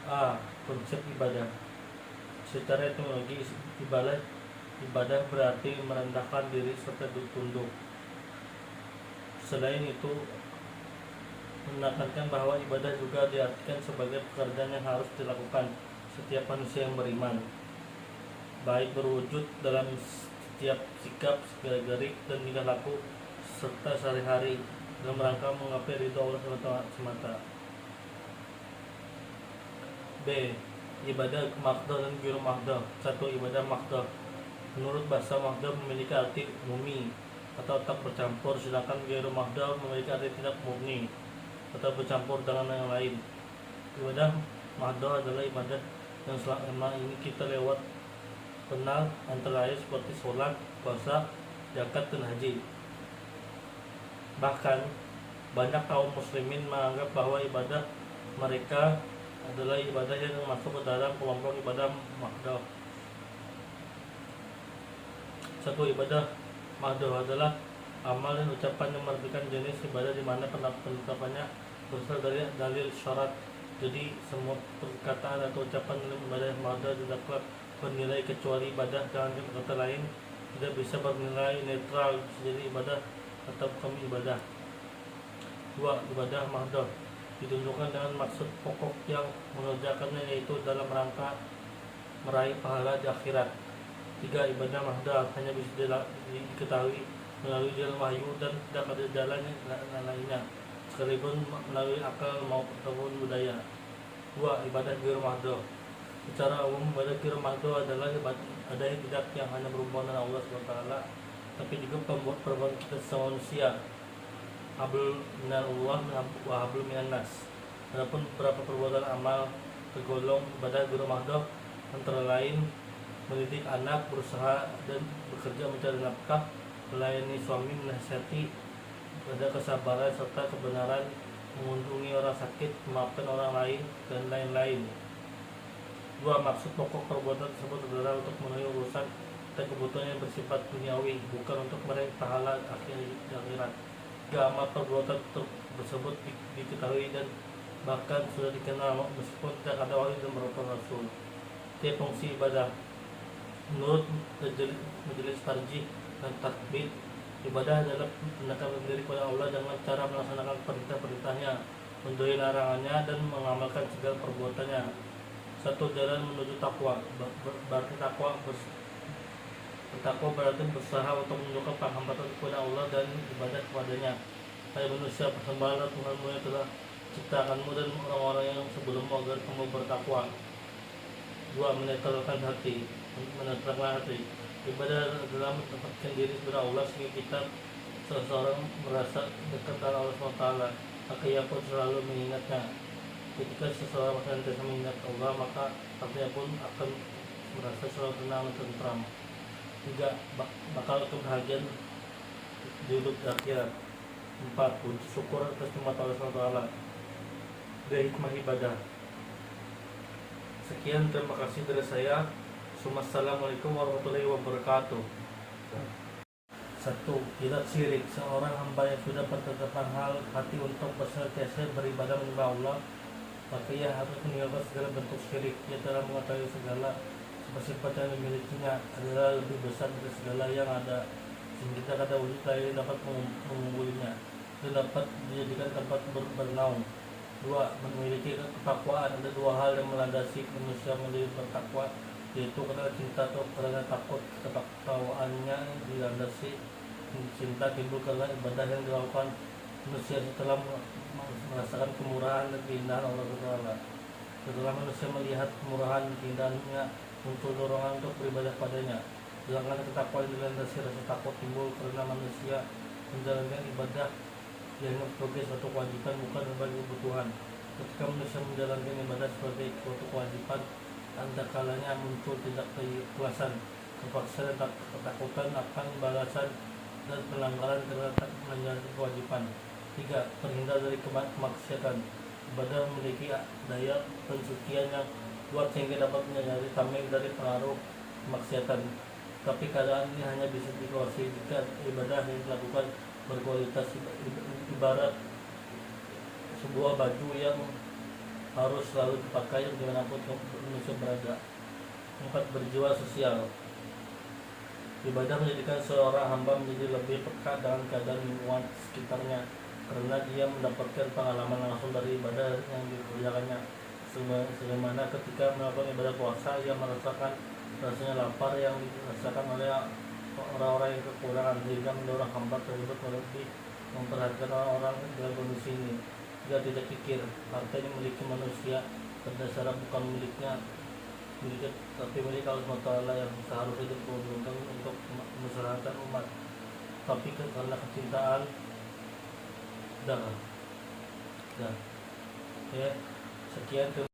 A. Konsep ibadah. Secara etimologi ibadah berarti merendahkan diri serta tunduk. Selain itu, menekankan bahwa ibadah juga diartikan sebagai pekerjaan yang harus dilakukan setiap manusia yang beriman, baik berwujud dalam setiap sikap, gerak-gerik, dan tingkah laku serta sehari-hari dalam rangka menggapai ridho Allah semata. B. Ibadah maqdah dan ghairu maqdah. 1. Ibadah maqdah. Menurut bahasa maqdah memiliki arti murni atau tak bercampur, sedangkan ghairu maqdah memiliki arti tidak murni atau bercampur dengan yang lain. Ibadah maqdah adalah ibadah yang selama ini kita lewat kenal, antara lain seperti sholat, puasa, zakat, dan haji. Bahkan banyak kaum muslimin menganggap bahwa ibadah mereka adalah ibadah yang masuk ke dalam kelompok ibadah maqdah. 1. Ibadah maqdah adalah amal dan ucapan yang merupakan jenis ibadah di mana penetapannya berasal dari dalil syarat. Jadi semua perkataan atau ucapan dalam ibadah maqdah tidaklah bernilai kecuali ibadah. Dengan kata lain, tidak bisa bernilai netral, jadi ibadah atau bukan ibadah. 2. Ibadah maqdah ditunjukkan dengan maksud pokok yang mengerjakannya, yaitu dalam rangka meraih pahala di akhirat. 3. Ibadah maqdah hanya bisa diketahui melalui jalan wahyu dan tidak ada jalan lainnya, sekalipun melalui akal maupun budaya. 2. Ibadah ghairu maqdah. Secara umum, ibadah ghairu maqdah adalah ibadah yang hanya berhubungan dengan Allah SWT, tapi juga perbuatan kita sesama manusia. Hablum minallah wa hablum minan nas. Adapun beberapa perbuatan amal tergolong ibadah ghairu maqdah antara lain mendidik anak, berusaha dan bekerja mencari nafkah, melayani suami, menasihati, ada kesabaran serta kebenaran, mengunjungi orang sakit, memaafkan orang lain, dan lain-lain. 2. Maksud pokok perbuatan tersebut adalah untuk memenuhi urusan dan kebutuhan yang bersifat duniawi, bukan untuk meraih pahala akhirat. 3. Amal perbuatan tersebut diketahui dan bahkan sudah dikenal meskipun tidak ada wahyu dan beberapa rasul. Tiap fungsi ibadah. Menurut majelis tarjih dan takbir, ibadah adalah mendekatkan diri kepada Allah dengan cara melaksanakan perintah-perintahnya, menjauhi larangannya, dan mengamalkan segala perbuatannya. 1. Jalan menuju takwa. Berarti bertakwa berarti berusaha untuk menunjukkan penghambatan kepada Allah dan ibadah kepadanya. Hai manusia, persembahanlah Tuhanmu yang telah ciptakanmu dan orang-orang yang sebelummu agar kamu bertakwa. 2. Menetralkan hati. Ibadah adalah mendekatkan diri kepada Allah sehingga seseorang merasa dekat dengan Allah SWT, maka ia pun selalu mengingatnya. Ketika seseorang senantiasa mengingat Allah, maka hatinya pun akan merasa selalu tenang dan tentram. 3. Bakal kebahagiaan di hidup akhirat. 4. Puji syukur atas nikmat Allah SWT. Dari hikmah ibadah. Sekian, terima kasih dari saya. Assalamualaikum warahmatullahi wabarakatuh. 1. Tidak syirik. Seorang hamba yang sudah bertetapkan hati untuk bersenantiasa beribadah menyembah Allah, maka ia harus meninggalkan segala bentuk syirik. Ia telah mengetahui segala sifat yang dimilikinya adalah lebih besar dari segala yang ada, sehingga tidak ada wujud lain dapat mengunggulinya dan dapat dijadikan tempat bernaung. 2. Memiliki ketakwaan. Ada dua hal yang melandasi manusia menjadi bertakwa, yaitu karena cinta atau karena takut. Ketakwaannya dilandasi cinta timbul karena ibadah yang dilakukan manusia setelah merasakan kemurahan dan keindahan Allah Ta'ala. Setelah manusia melihat kemurahan dan keindahannya, muncul dorongan untuk beribadah padanya. Sedangkan ketakwaan dilandasi rasa takut timbul karena manusia menjalankan ibadah yang sebagai suatu kewajiban, bukan sebagai kebutuhan. Ketika manusia menjalankan ibadah sebagai suatu kewajiban, anda kalanya muncul tidak keikhlasan, terpaksa dan ketakutan akan balasan dan pelanggaran karena tak menjalankan kewajiban. 3. Terhindar dari kemaksiatan. Ibadah memiliki daya pensucian yang kuat sehingga dapat menyadari tameng dari pengaruh kemaksiatan. Tapi keadaan ini hanya bisa dikuasai jika ibadah yang dilakukan berkualitas. Ibarat sebuah baju yang harus selalu dipakai dimanapun manusia berada. 4. Berjiwa sosial. Ibadah menjadikan seorang hamba menjadi lebih peka dengan keadaan lingkungan sekitarnya, karena dia mendapatkan pengalaman langsung dari ibadah yang dikerjakannya. Sebagaimana ketika melakukan ibadah puasa, ia merasakan rasanya lapar yang dirasakan oleh orang-orang yang kekurangan, sehingga mendorong hamba tersebut lebih memperhatikan orang-orang dalam kondisi ini. Dia tidak pikir harta yang memiliki manusia berdasar bukan miliknya, tapi milik Allah SWT yang seharusnya diperuntukkan untuk menyesalahkan umat, tapi karena kecintaan dah. Ya, sekian.